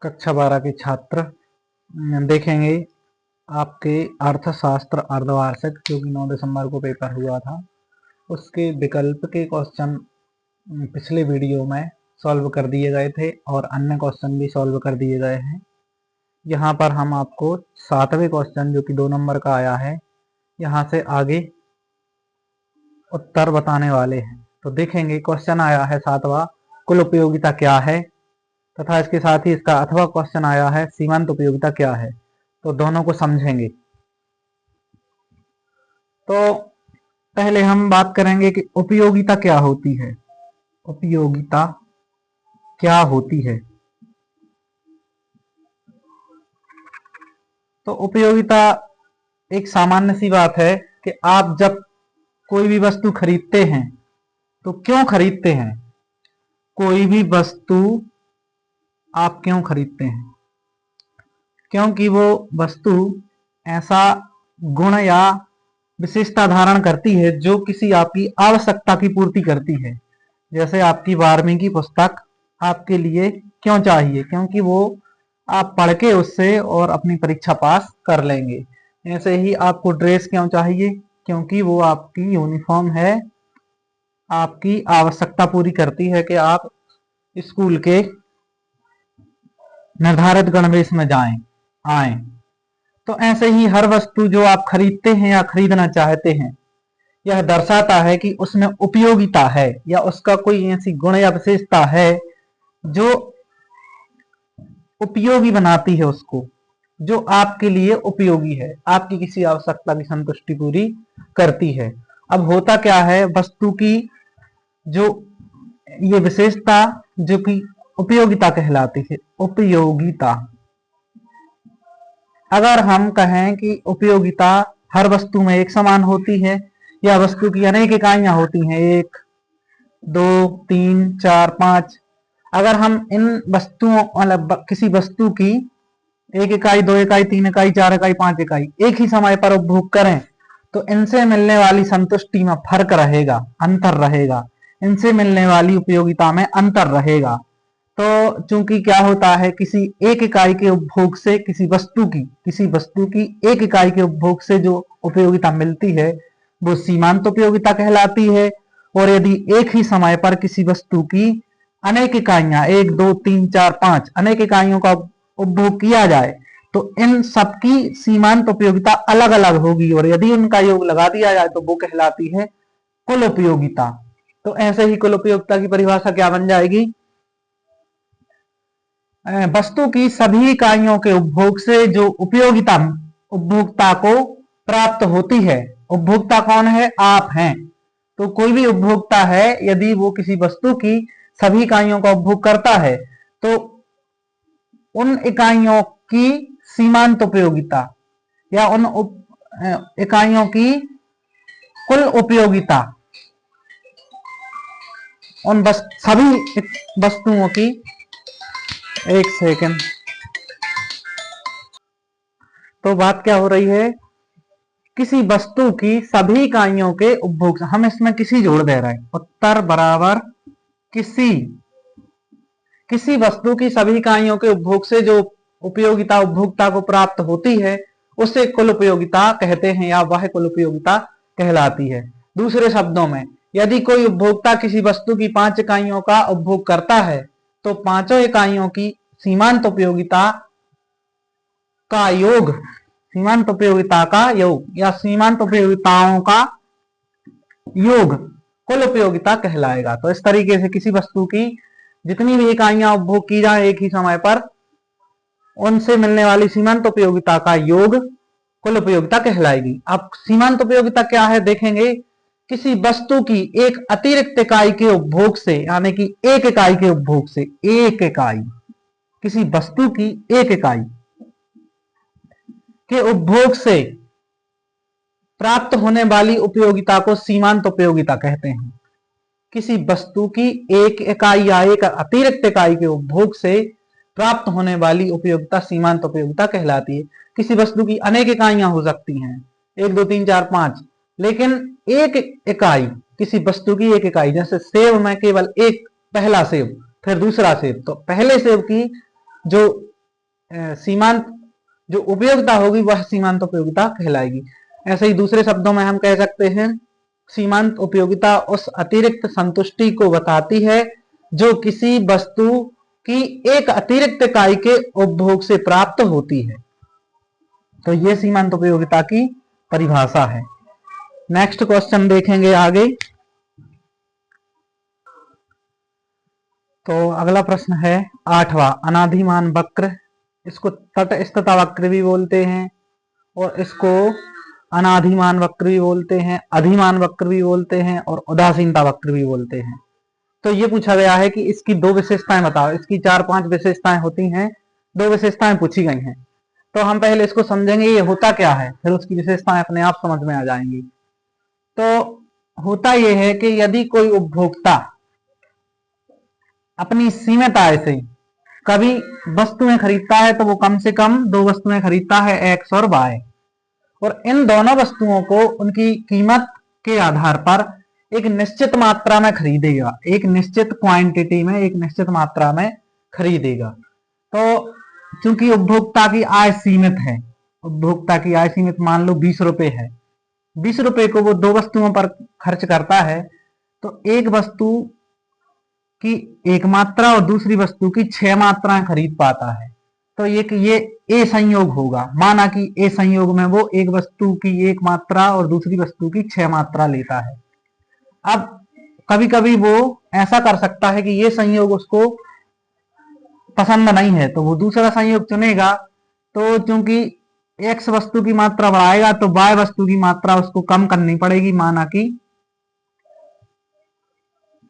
कक्षा 12 के छात्र देखेंगे आपके अर्थशास्त्र अर्धवार्षिक जो कि 9 दिसंबर को पेपर हुआ था, उसके विकल्प के क्वेश्चन पिछले वीडियो में सॉल्व कर दिए गए थे और अन्य क्वेश्चन भी सॉल्व कर दिए गए हैं। यहाँ पर हम आपको 7वें क्वेश्चन जो कि 2 नंबर का आया है, यहाँ से आगे उत्तर बताने वाले हैं। तो देखेंगे क्वेश्चन आया है 7वां, कुल उपयोगिता क्या है, तथा इसके साथ ही इसका 8वां क्वेश्चन आया है सीमांत उपयोगिता क्या है। तो दोनों को समझेंगे। तो पहले हम बात करेंगे कि उपयोगिता क्या होती है। उपयोगिता क्या होती है? तो उपयोगिता एक सामान्य सी बात है कि आप जब कोई भी वस्तु खरीदते हैं तो क्यों खरीदते हैं? कोई भी वस्तु आप क्यों खरीदते हैं? क्योंकि वो वस्तु ऐसा गुण या विशेषता धारण करती है जो किसी आपकी आवश्यकता की पूर्ति करती है। जैसे आपकी 12वीं की पुस्तक आपके लिए क्यों चाहिए? क्योंकि वो आप पढ़ के उससे और अपनी परीक्षा पास कर लेंगे। ऐसे ही आपको ड्रेस क्यों चाहिए? क्योंकि वो आपकी यूनिफॉर्म है, आपकी आवश्यकता पूरी करती है कि आप स्कूल के निर्धारित गणवेश में आए। तो ऐसे ही हर वस्तु जो आप खरीदते हैं या खरीदना चाहते हैं, यह दर्शाता है कि उसमें उपयोगिता है या उसका कोई ऐसी गुण या विशेषता है जो उपयोगी बनाती है उसको, जो आपके लिए उपयोगी है, आपकी किसी आवश्यकता की संतुष्टि पूरी करती है। अब होता क्या है, वस्तु की जो ये विशेषता जो कि उपयोगिता कहलाती है। उपयोगिता, अगर हम कहें कि उपयोगिता हर वस्तु में एक समान होती है या वस्तु की अनेक इकाइयां होती हैं, 1 2 3 4 5, अगर हम इन वस्तुओं मतलब किसी वस्तु की 1 इकाई 2 इकाई 3 इकाई 4 इकाई 5 इकाई एक ही समय पर उपभोग करें तो इनसे मिलने वाली संतुष्टि में फर्क रहेगा, अंतर रहेगा। इनसे मिलने वाली उपयोगिता में अंतर रहेगा। तो चूंकि क्या होता है, किसी एक इकाई के उपभोग से किसी वस्तु की एक इकाई के उपभोग से जो उपयोगिता मिलती है वो सीमांत उपयोगिता कहलाती है। और यदि एक ही समय पर किसी वस्तु की अनेक इकाइयां 1 2 3 4 5 अनेक इकाइयों का उपभोग किया जाए तो इन सबकी सीमांत उपयोगिता अलग अलग होगी और यदि उनका योग लगा दिया जाए तो वो कहलाती है कुल उपयोगिता। तो ऐसे ही कुल उपयोगिता की परिभाषा क्या बन जाएगी? वस्तु की सभी इकाइयों के उपभोग से जो उपयोगिता उपभोक्ता को प्राप्त होती है। उपभोक्ता कौन है? आप हैं। तो कोई भी उपभोक्ता है, यदि वो किसी वस्तु की सभी इकाइयों का उपभोग करता है तो उन इकाइयों की सीमांत उपयोगिता या उन इकाइयों की कुल उपयोगिता उन सभी वस्तुओं की, एक सेकंड, तो बात क्या हो रही है, किसी वस्तु की सभी इकाइयों के उपभोग, हम इसमें किसी जोड़ दे रहे हैं, उत्तर बराबर किसी वस्तु की सभी इकाइयों के उपभोग से जो उपयोगिता उपभोक्ता को प्राप्त होती है उसे कुल उपयोगिता कहते हैं या वह कुल उपयोगिता कहलाती है। दूसरे शब्दों में, यदि कोई उपभोक्ता किसी वस्तु की 5 इकाइयों का उपभोग करता है तो पांचों इकाइयों की सीमांत उपयोगिता का योग, सीमांत उपयोगिता का योग या सीमांत उपयोगिताओं का योग कुल उपयोगिता कहलाएगा। तो इस तरीके से किसी वस्तु की जितनी भी इकाइयां उपभोग की जाए एक ही समय पर, उनसे मिलने वाली सीमांत उपयोगिता का योग कुल उपयोगिता कहलाएगी। अब सीमांत उपयोगिता क्या है देखेंगे। किसी वस्तु की एक अतिरिक्त इकाई के उपभोग से, यानी कि एक इकाई के उपभोग से, एक इकाई, किसी वस्तु की एक इकाई के उपभोग से प्राप्त होने वाली उपयोगिता को सीमांत उपयोगिता कहते हैं। किसी वस्तु की एक इकाई या एक अतिरिक्त इकाई के उपभोग से प्राप्त होने वाली उपयोगिता सीमांत उपयोगिता कहलाती है। किसी वस्तु की अनेक इकाइयां हो सकती हैं, 1 2 3 4 5, लेकिन एक इकाई, किसी वस्तु की एक इकाई, जैसे सेब में केवल एक, पहला सेब फिर दूसरा सेब, तो पहले सेब की जो सीमांत जो उपयोगिता होगी वह सीमांत उपयोगिता कहलाएगी। ऐसे ही दूसरे शब्दों में हम कह सकते हैं सीमांत उपयोगिता उस अतिरिक्त संतुष्टि को बताती है जो किसी वस्तु की एक अतिरिक्त इकाई के उपभोग से प्राप्त होती है। तो यह सीमांत उपयोगिता की परिभाषा है। नेक्स्ट क्वेश्चन देखेंगे आगे। तो अगला प्रश्न है 8वां, अनाधिमान वक्र। इसको तटस्थता वक्र भी बोलते हैं और इसको अनाधिमान वक्र भी बोलते हैं, अधिमान वक्र भी बोलते हैं और उदासीनता वक्र भी बोलते हैं। तो ये पूछा गया है कि इसकी दो विशेषताएं बताओ। इसकी 4-5 विशेषताएं होती हैं, दो विशेषताएं पूछी गई हैं। तो हम पहले इसको समझेंगे ये होता क्या है, फिर उसकी विशेषताएं अपने आप समझ में आ जाएंगी। तो होता यह है कि यदि कोई उपभोक्ता अपनी सीमित आय से कभी वस्तुएं खरीदता है तो वो कम से कम दो वस्तुएं खरीदता है, एक्स और वाई, और इन दोनों वस्तुओं को उनकी कीमत के आधार पर एक निश्चित मात्रा में खरीदेगा, एक निश्चित क्वांटिटी में, एक निश्चित मात्रा में खरीदेगा। तो चूंकि उपभोक्ता की आय सीमित है, उपभोक्ता की आय सीमित मान लो 20 रुपए है, 20 रुपए को वो दो वस्तुओं पर खर्च करता है, तो एक वस्तु की एक मात्रा और दूसरी वस्तु की 6 मात्राएं खरीद पाता है। तो ये ए संयोग होगा। माना कि ए संयोग में वो एक वस्तु की एक मात्रा और दूसरी वस्तु की 6 मात्रा लेता है। अब कभी कभी वो ऐसा कर सकता है कि ये संयोग उसको पसंद नहीं है तो वो दूसरा संयोग चुनेगा। तो चूंकि एक्स वस्तु की मात्रा बढ़ाएगा तो वाई वस्तु की मात्रा उसको कम करनी पड़ेगी, माना कि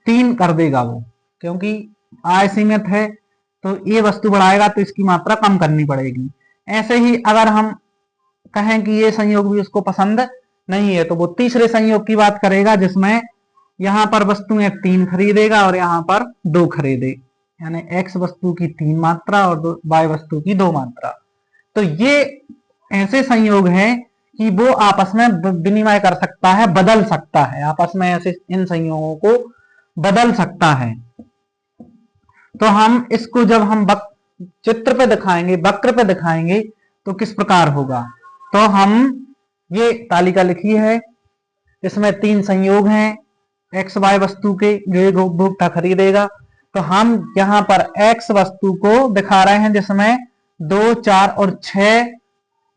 3 कर देगा वो, क्योंकि आय सीमित है तो ये वस्तु बढ़ाएगा तो इसकी मात्रा कम करनी पड़ेगी। ऐसे ही अगर हम कहें कि ये संयोग भी उसको पसंद नहीं है तो वो तीसरे संयोग की बात करेगा जिसमें यहां पर वस्तुएं 3 खरीदेगा और यहां पर 2 खरीदे, यानी एक्स वस्तु की 3 मात्रा और वाई वस्तु की 2 मात्रा। तो ये ऐसे संयोग हैं कि वो आपस में विनिमय कर सकता है, बदल सकता है, आपस में ऐसे इन संयोगों को बदल सकता है। तो हम इसको जब हम चित्र पे दिखाएंगे, वक्र पे दिखाएंगे तो किस प्रकार होगा। तो हम ये तालिका लिखी है, इसमें 3 संयोग हैं एक्स वाई वस्तु के जो एक उपभोक्ता खरीदेगा। तो हम यहां पर एक्स वस्तु को दिखा रहे हैं जिसमें 2, 4 और 6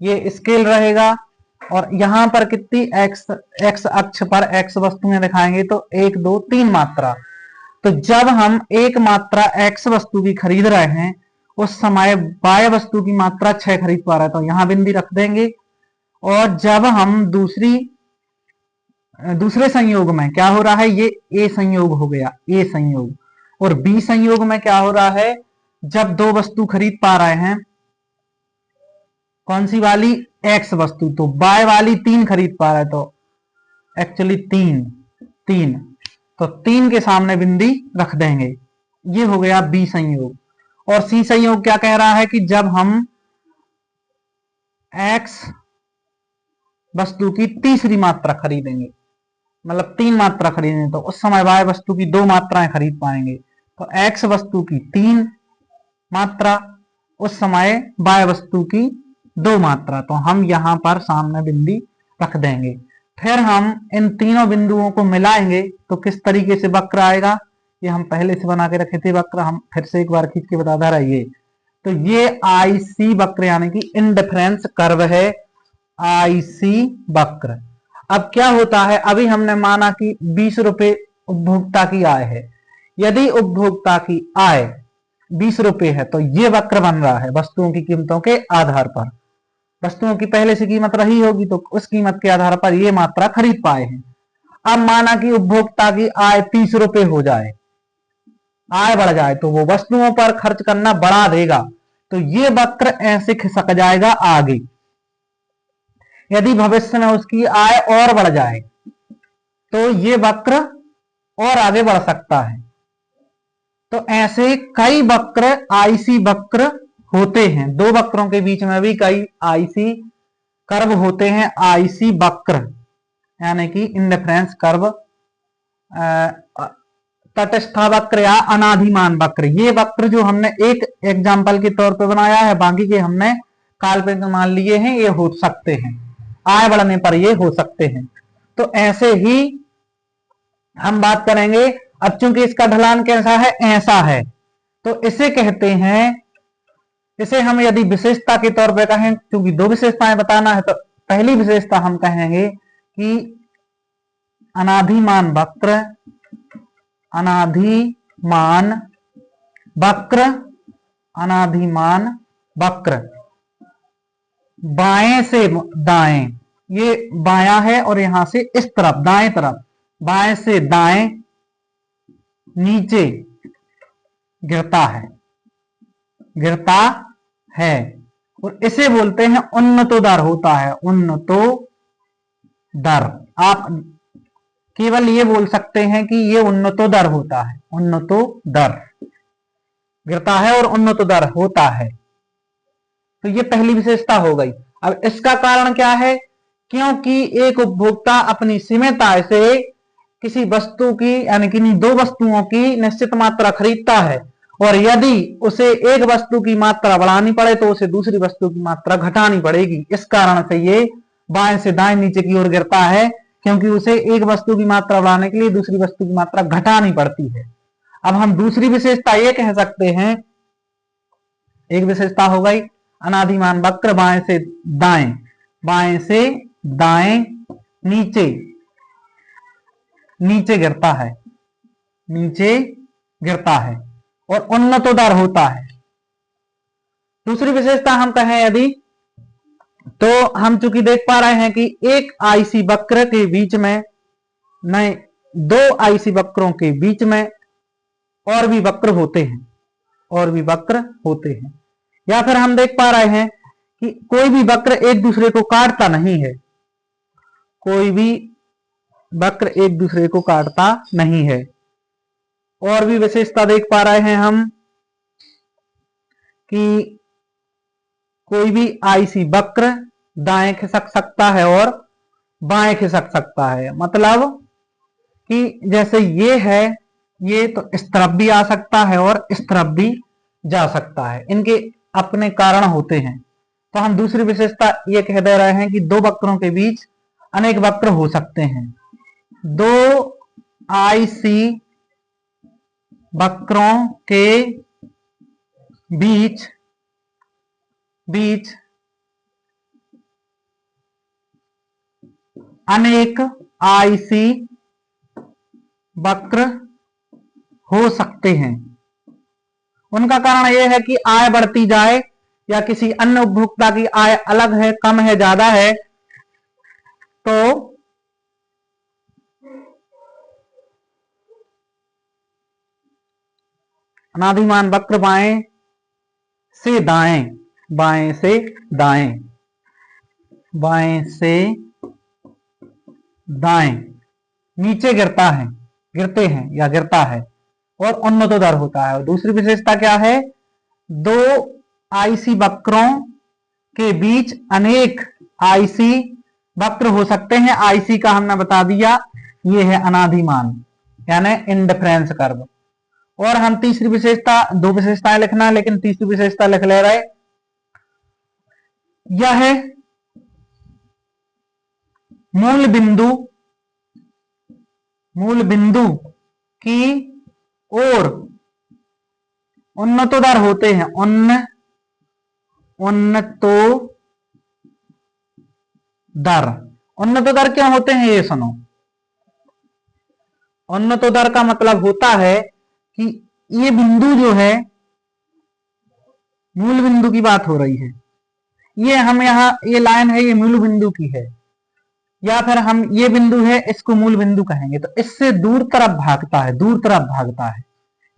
ये स्केल रहेगा, और यहां पर कितनी एक्स अक्ष पर एक्स वस्तुएं दिखाएंगे तो 1, 2, 3 मात्रा। तो जब हम एक मात्रा एक्स वस्तु की खरीद रहे हैं उस समय वाई वस्तु की मात्रा 6 खरीद पा रहे हैं तो यहां बिंदी रख देंगे। और जब हम दूसरे संयोग में क्या हो रहा है, ये ए संयोग हो गया, ए संयोग। और बी संयोग में क्या हो रहा है, जब दो वस्तु खरीद पा रहे हैं, कौन सी वाली, एक्स वस्तु, तो वाई वाली 3 खरीद पा रहा है तो एक्चुअली 3 तो 3 के सामने बिंदी रख देंगे। ये हो गया बी संयोग। और सी संयोग क्या कह रहा है कि जब हम एक्स वस्तु की तीसरी मात्रा खरीदेंगे, मतलब 3 मात्रा खरीदेंगे, तो उस समय वाई वस्तु की 2 मात्राएं खरीद पाएंगे। तो एक्स वस्तु की 3 मात्रा, उस समय वाई वस्तु की 2 मात्रा। तो हम यहां पर सामने बिंदी रख देंगे। फिर हम इन तीनों बिंदुओं को मिलाएंगे तो किस तरीके से वक्र आएगा, ये हम पहले से बना के रखे थे वक्र, हम फिर से एक बार खींच के बता रहिए। तो ये आईसी वक्र यानी कि इंडिफरेंस कर्व है, आईसी वक्र। अब क्या होता है, अभी हमने माना कि 20 रुपए उपभोक्ता की आय है। यदि उपभोक्ता की आय 20 रुपए है तो ये वक्र बन रहा है वस्तुओं की कीमतों के आधार पर। वस्तुओं की पहले से कीमत रही होगी तो उस कीमत के आधार पर ये मात्रा खरीद पाए हैं। अब माना कि उपभोक्ता की आय 30 रुपए हो जाए, आय बढ़ जाए, तो वो वस्तुओं पर खर्च करना बढ़ा देगा, तो ये वक्र ऐसे खिसक जाएगा आगे। यदि भविष्य में उसकी आय और बढ़ जाए तो ये वक्र और आगे बढ़ सकता है। तो ऐसे कई वक्र आईसी वक्र होते हैं, दो वक्रों के बीच में भी कई आईसी कर्व होते हैं, आईसी वक्र यानी कि इंडिफरेंस कर्व। तटस्थ वक्र या अनाधिमान वक्र, ये वक्र जो हमने एक एग्जाम्पल के तौर पे बनाया है, बाकी के हमने काल्पनिक मान लिए हैं, ये हो सकते हैं, आय बढ़ने पर ये हो सकते हैं। तो ऐसे ही हम बात करेंगे। अब चूंकि इसका ढलान कैसा है, ऐसा है, तो इसे कहते हैं, इसे हम यदि विशेषता के तौर पे कहें, क्योंकि दो विशेषताएं बताना है, तो पहली विशेषता हम कहेंगे कि अनाधिमान वक्र, अनाधिमान वक्र, अनाधिमान वक्र बाएं से दाएं, ये बायां है और यहां से इस तरफ दाएं तरफ, बाएं से दाएं नीचे गिरता है, गिरता है, और इसे बोलते हैं उन्नतोदर होता है, उन्नतोदर। आप केवल ये बोल सकते हैं कि ये उन्नतोदर होता है, उन्नतोदर गिरता है और उन्नतोदर होता है। तो ये पहली विशेषता हो गई। अब इसका कारण क्या है, क्योंकि एक उपभोक्ता अपनी सीमित आय से किसी वस्तु की यानी कि दो वस्तुओं की निश्चित मात्रा खरीदता है, और यदि उसे एक वस्तु की मात्रा बढ़ानी पड़े तो उसे दूसरी वस्तु की मात्रा घटानी पड़ेगी। इस कारण से ये बाएं से दाएं नीचे की ओर गिरता है, क्योंकि उसे एक वस्तु की मात्रा बढ़ाने के लिए दूसरी वस्तु की मात्रा घटानी पड़ती है। अब हम दूसरी विशेषता ये कह सकते हैं, एक विशेषता हो गई अनाधिमान वक्र बाएं से दाएं, बाएं से दाएं नीचे, नीचे गिरता है, नीचे गिरता है और उन्नतोदर होता है। दूसरी विशेषता हम कहें यदि, तो हम चूंकि देख पा रहे हैं कि एक आईसी वक्र के बीच में, नहीं, दो आईसी वक्रों के बीच में और भी वक्र होते हैं, और भी वक्र होते हैं, या फिर हम देख पा रहे हैं कि कोई भी वक्र एक दूसरे को काटता नहीं है, कोई भी वक्र एक दूसरे को काटता नहीं है। और भी विशेषता देख पा रहे हैं हम कि कोई भी आईसी वक्र दाएं खिसक सकता है और बाएं खिसक सकता है, मतलब कि जैसे ये है, ये तो इस तरफ भी आ सकता है और इस तरफ भी जा सकता है, इनके अपने कारण होते हैं। तो हम दूसरी विशेषता ये कह दे रहे हैं कि दो वक्रों के बीच अनेक वक्र हो सकते हैं, दो आईसी वक्रों के बीच अनेक आईसी वक्र हो सकते हैं। उनका कारण यह है कि आय बढ़ती जाए या किसी अन्य उपभोक्ता की आय अलग है, कम है, ज्यादा है, तो अनाधिमान वक्र बाएं से दाएं, बाएं से दाएं, बाएं से दाएं नीचे गिरता है, गिरते हैं या गिरता है और उन्नतोदर होता है। और दूसरी विशेषता क्या है, दो आईसी वक्रों के बीच अनेक आईसी वक्र हो सकते हैं। आईसी का हमने बता दिया, ये है अनाधिमान यानी इंडिफरेंस कर्व। और हम तीसरी विशेषता, दो विशेषताएं लिखना है लेकिन तीसरी विशेषता लिख ले रहे, यह है मूल बिंदु की ओर उन्नतोदर होते हैं, उन्नतोदर क्यों होते हैं ये सुनो। उन्नतोदर का मतलब होता है कि ये बिंदु जो है, मूल बिंदु की बात हो रही है, ये हम यहां, ये लाइन है, ये मूल बिंदु की है, या फिर हम ये बिंदु है, इसको मूल बिंदु कहेंगे, तो इससे दूर तरफ भागता है, दूर तरफ भागता है,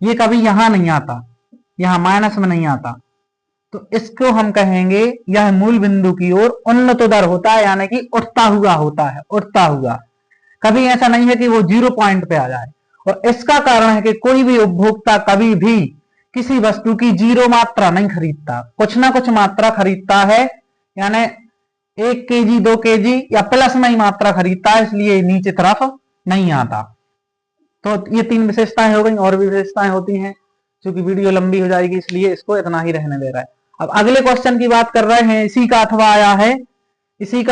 ये कभी यहां नहीं आता, यहां माइनस में नहीं आता, तो इसको हम कहेंगे यह मूल बिंदु की ओर उन्नतोदर होता है, यानी कि उठता हुआ होता है, उठता हुआ। कभी ऐसा नहीं है कि वो 0 पॉइंट पे आ जाए। और इसका कारण है कि कोई भी उपभोक्ता कभी भी किसी वस्तु की 0 मात्रा नहीं खरीदता, कुछ ना कुछ मात्रा खरीदता है, यानी 1 केजी 2 केजी या प्लस में ही मात्रा खरीदता है, इसलिए नीचे तरफ नहीं आता। तो ये 3 विशेषताएं हो गई, और भी विशेषताएं होती हैं, क्योंकि वीडियो लंबी हो जाएगी इसलिए इसको इतना ही रहने दे रहा है। अब अगले क्वेश्चन की बात कर रहे हैं, इसी का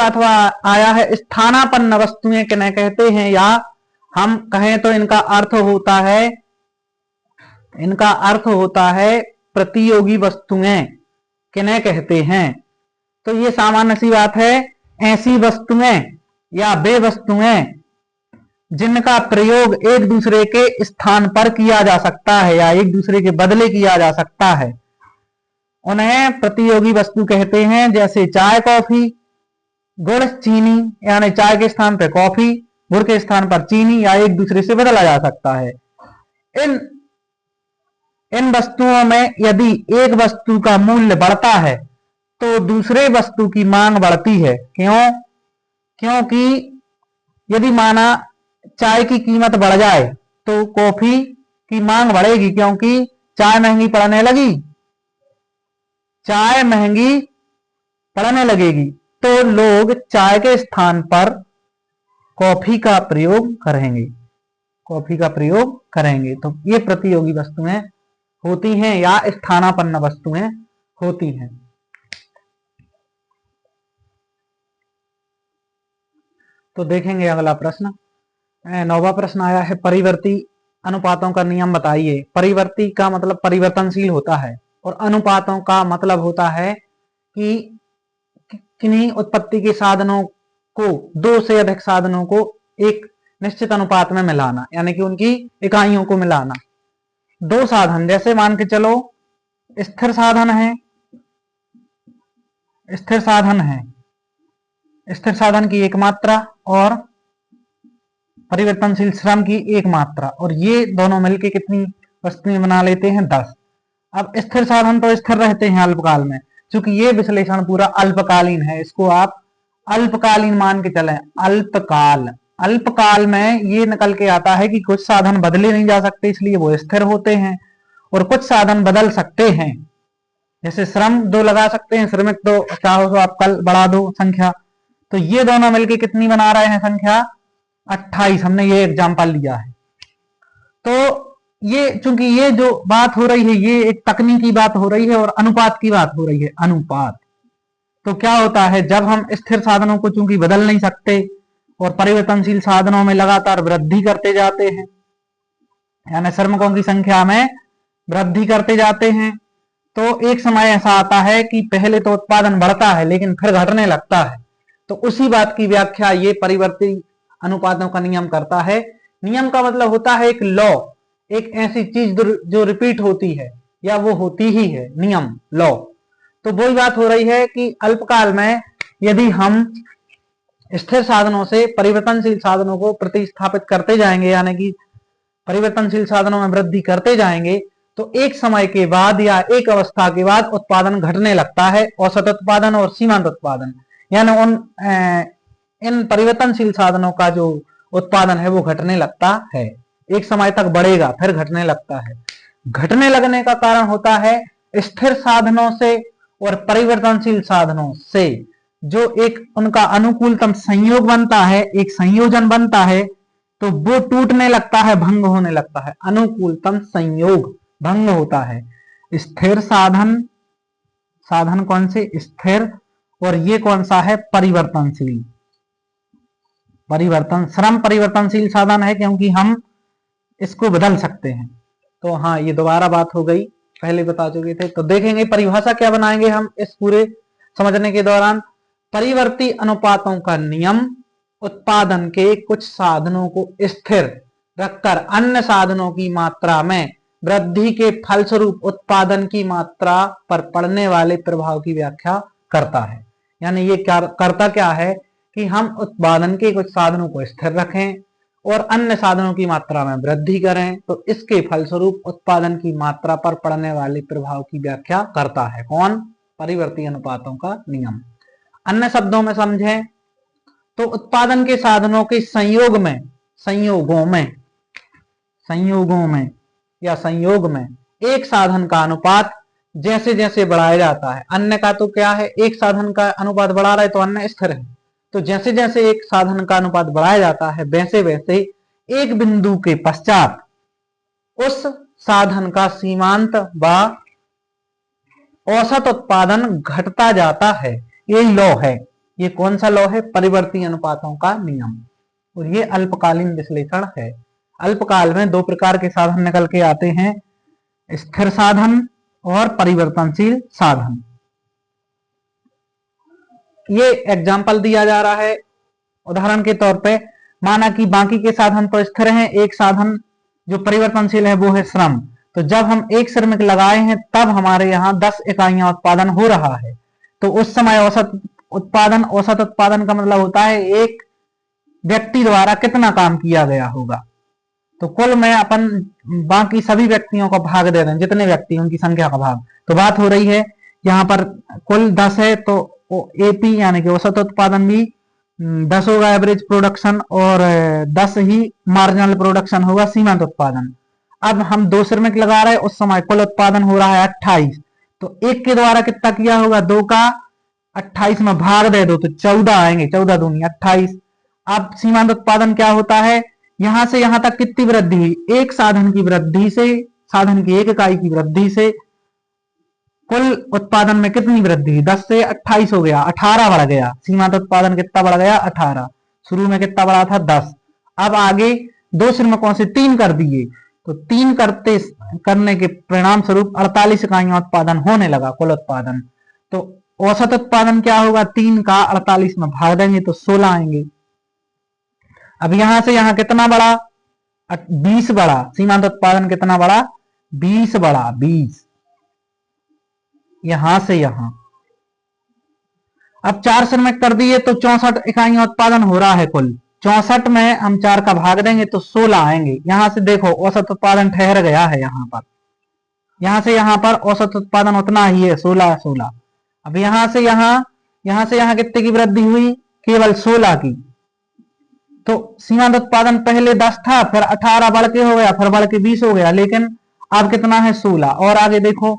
अथवा आया है स्थानापन्न वस्तुएं किन्हें कहते हैं, या हम कहें तो इनका अर्थ होता है प्रतियोगी वस्तुएं किन्हें कहते हैं। तो ये सामान्य सी बात है, ऐसी वस्तुएं या वे वस्तुएं जिनका प्रयोग एक दूसरे के स्थान पर किया जा सकता है या एक दूसरे के बदले किया जा सकता है, उन्हें प्रतियोगी वस्तु कहते हैं। जैसे चाय, कॉफी, गुड़, चीनी, यानी चाय के स्थान पर कॉफी, गुड़ के स्थान पर चीनी, या एक दूसरे से बदला जा सकता है। इन वस्तुओं में यदि एक वस्तु का मूल्य बढ़ता है तो दूसरे वस्तु की मांग बढ़ती है। क्योंकि यदि माना चाय की कीमत बढ़ जाए तो कॉफी की मांग बढ़ेगी, क्योंकि चाय महंगी पड़ने लगेगी, तो लोग चाय के स्थान पर कॉफी का प्रयोग करेंगे। तो ये प्रतियोगी वस्तुएं होती हैं या स्थानापन्न वस्तुएं होती हैं। तो देखेंगे अगला प्रश्न। 9वां प्रश्न आया है, परिवर्ती अनुपातों का नियम बताइए। परिवर्ती का मतलब परिवर्तनशील होता है, और अनुपातों का मतलब होता है कि किन्हीं उत्पत्ति के साधनों को, 2 से अधिक साधनों को एक निश्चित अनुपात में मिलाना, यानी कि उनकी इकाइयों को मिलाना। 2 साधन, जैसे मान के चलो स्थिर साधन की एक मात्रा और परिवर्तनशील श्रम की एक मात्रा, और ये दोनों मिलके कितनी वस्तुएं बना लेते हैं? 10। अब स्थिर साधन तो स्थिर रहते हैं अल्पकाल में, क्योंकि ये विश्लेषण पूरा अल्पकालीन है, इसको आप अल्पकालीन मान के चलें। अल्पकाल में ये निकल के आता है कि कुछ साधन बदले नहीं जा सकते, इसलिए वो स्थिर होते हैं, और कुछ साधन बदल सकते हैं। जैसे श्रम 2 लगा सकते हैं, श्रमिक 2, चाहो तो आप कल बढ़ा दो संख्या। तो ये दोनों मिलके कितनी बना रहे हैं संख्या? 28। हमने ये एग्जाम्पल लिया है। तो ये, चूंकि ये जो बात हो रही है ये एक तकनीकी बात हो रही है और अनुपात की बात हो रही है। अनुपात तो क्या होता है, जब हम स्थिर साधनों को चूंकि बदल नहीं सकते और परिवर्तनशील साधनों में लगातार वृद्धि करते जाते हैं, यानी श्रमिकों की संख्या में वृद्धि करते जाते हैं, तो एक समय ऐसा आता है कि पहले तो उत्पादन बढ़ता है लेकिन फिर घटने लगता है। तो उसी बात की व्याख्या ये परिवर्ती अनुपातों का नियम करता है। नियम का मतलब होता है एक लॉ, एक ऐसी चीज जो रिपीट होती है या वो होती ही है, नियम, लॉ। तो वही बात हो रही है कि अल्पकाल में यदि हम स्थिर साधनों से परिवर्तनशील साधनों को प्रतिस्थापित करते जाएंगे, यानी कि परिवर्तनशील साधनों में वृद्धि करते जाएंगे, तो एक समय के बाद या एक अवस्था के बाद उत्पादन घटने लगता है। औसत उत्पादन और सीमांत उत्पादन, यानी इन परिवर्तनशील साधनों का जो उत्पादन है वो घटने लगता है। एक समय तक बढ़ेगा फिर घटने लगता है। घटने लगने का कारण होता है स्थिर साधनों से और परिवर्तनशील साधनों से जो एक उनका अनुकूलतम संयोग बनता है, एक संयोजन बनता है, तो वो टूटने लगता है, भंग होने लगता है। अनुकूलतम संयोग भंग होता है। स्थिर साधन कौन से? स्थिर। और ये कौन सा है? परिवर्तनशील। श्रम परिवर्तनशील साधन है क्योंकि हम इसको बदल सकते हैं। तो हाँ, ये दोबारा बात हो गई, पहले बता चुके थे। तो देखेंगे परिभाषा क्या बनाएंगे हम इस पूरे समझने के दौरान। परिवर्ती अनुपातों का नियम उत्पादन के कुछ साधनों को स्थिर रखकर अन्य साधनों की मात्रा में वृद्धि के फलस्वरूप उत्पादन की मात्रा पर पड़ने वाले प्रभाव की व्याख्या करता है। यानी ये करता क्या है कि हम उत्पादन के कुछ साधनों को स्थिर रखें और अन्य साधनों की मात्रा में वृद्धि करें, तो इसके फलस्वरूप उत्पादन की मात्रा पर पड़ने वाले प्रभाव की व्याख्या करता है। कौन? परिवर्ती अनुपातों का नियम। अन्य शब्दों में समझें तो उत्पादन के साधनों के संयोग में एक साधन का अनुपात जैसे जैसे बढ़ाया जाता है, अन्य का तो क्या है, एक साधन का अनुपात बढ़ा रहा है तो अन्य स्थिर है। तो जैसे जैसे एक साधन का अनुपात बढ़ाया जाता है वैसे वैसे एक बिंदु के पश्चात उस साधन का सीमांत व औसत उत्पादन घटता जाता है। ये लॉ है। ये कौन सा लॉ है? परिवर्ती अनुपातों का नियम। और ये अल्पकालीन विश्लेषण है। अल्पकाल में दो प्रकार के साधन निकल के आते हैं, स्थिर साधन और परिवर्तनशील साधन। ये एग्जाम्पल दिया जा रहा है उदाहरण के तौर पे, माना कि बाकी के साधन तो स्थिर हैं, एक साधन जो परिवर्तनशील है वो है श्रम। तो जब हम एक श्रमिक लगाए हैं तब हमारे यहाँ 10 इकाइयां उत्पादन हो रहा है। तो उस समय औसत उत्पादन का मतलब होता है एक व्यक्ति द्वारा कितना काम किया गया होगा। तो कुल में अपन बाकी सभी व्यक्तियों का भाग दे रहे हैं, जितने व्यक्ति उनकी संख्या का भाग। तो बात हो रही है यहाँ पर कुल 10 है, तो एपी यानी कि औसत उत्पादन भी 10 होगा एवरेज प्रोडक्शन, और 10 ही मार्जिनल प्रोडक्शन होगा सीमांत उत्पादन। अब हम 2 श्रमिक लगा रहे हैं, उस समय कुल उत्पादन हो रहा है 28। तो एक के द्वारा कितना किया होगा? 2 का 28 में भाग दे दो तो 14 आएंगे, 14 दूनी 28। अब सीमांत उत्पादन क्या होता है? यहां से यहां तक कितनी वृद्धि हुई? एक साधन की वृद्धि से, साधन की एक इकाई की वृद्धि से कुल उत्पादन में कितनी वृद्धि हुई? 10 से 28 हो गया, 18 बढ़ गया। सीमांत उत्पादन कितना बढ़ गया? 18। शुरू में कितना बढ़ा था? 10। अब आगे 2 श्रमिकों से 3 कर दिए, तो 3 करने के परिणाम स्वरूप 48 इकाइयां उत्पादन होने लगा कुल उत्पादन। तो औसत उत्पादन क्या होगा? 3 का 48 में भाग देंगे तो 16 आएंगे। अब यहां से यहां कितना बढ़ा? 20 बढ़ा। सीमांत उत्पादन कितना बढ़ा? 20 बढ़ा, 20 यहां से यहां। अब 4 श्रमिक कर दिए तो 64 इकाइयां उत्पादन हो रहा है कुल। 64 में हम 4 का भाग देंगे तो 16 आएंगे। यहां से देखो औसत उत्पादन ठहर गया है यहां पर। यहां से यहां पर औसत उत्पादन उतना ही है, 16। अब यहां से यहां कितने की वृद्धि हुई? केवल 16 की। तो सीमांत उत्पादन पहले 10 था, फिर 18 बढ़ के हो गया, फिर बढ़ के 20 हो गया, लेकिन अब कितना है? 16। और आगे देखो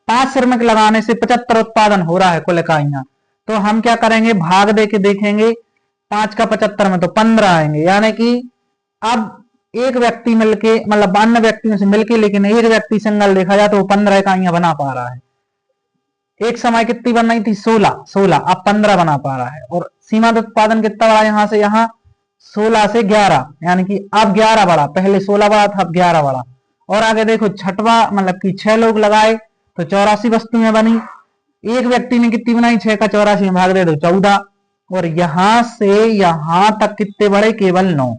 5 श्रमिक लगाने से 75 उत्पादन हो रहा है कुल इकाइयां। तो हम क्या करेंगे? भाग दे के देखेंगे, 5 का 75 में तो 15 आएंगे। यानी कि अब एक व्यक्ति मिलके, मतलब अन्य व्यक्तियों से मिलके, लेकिन एक व्यक्ति सिंगल देखा जाए तो वो 15 इकाइयां बना पा रहा है। एक समय कितनी बन रही थी? 16। अब 15 बना पा रहा है। और सीमांत उत्पादन कितना बढ़ा? यहां से यहां 16 से 11, यानी कि अब 11 बढ़ा। पहले 16 बढ़ा था, अब 11 बढ़ा। और आगे देखो छठवा, मतलब कि 6 लोग लगाए तो 84 वस्तुएं बनी। एक व्यक्ति ने कितनी बनाई? 6 का 84 में भाग दे दो 14। और यहां से यहां तक कितने बढ़े? केवल 9।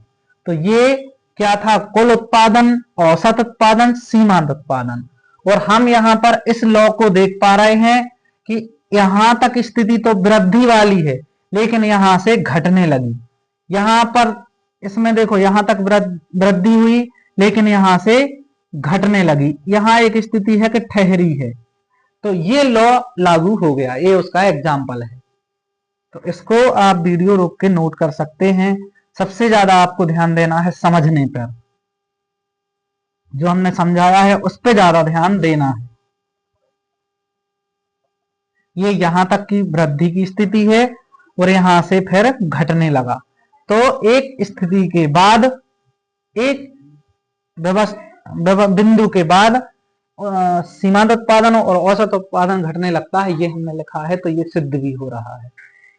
तो ये क्या था? कुल उत्पादन, औसत उत्पादन, सीमांत उत्पादन। और हम यहां पर इस लॉ को देख पा रहे हैं कि यहां तक स्थिति तो वृद्धि वाली है, लेकिन यहां से घटने लगी। यहां पर इसमें देखो यहां तक वृद्धि हुई, लेकिन यहां से घटने लगी। यहां एक स्थिति है कि ठहरी है। तो ये लॉ लागू हो गया। ये उसका एग्जाम्पल है। तो इसको आप वीडियो रोक के नोट कर सकते हैं। सबसे ज्यादा आपको ध्यान देना है समझने पर, जो हमने समझाया है उस पर ज्यादा ध्यान देना है। ये यहां तक की वृद्धि की स्थिति है और यहां से फिर घटने लगा। तो एक स्थिति के बाद, एक बिंदु के बाद सीमांत उत्पादन और औसत उत्पादन घटने लगता है। ये हमने लिखा है, तो ये सिद्ध भी हो रहा है।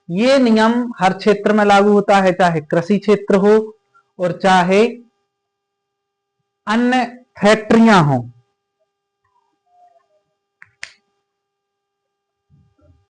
ये नियम हर क्षेत्र में लागू होता है, चाहे कृषि क्षेत्र हो और चाहे अन्य फैक्ट्रियां हो।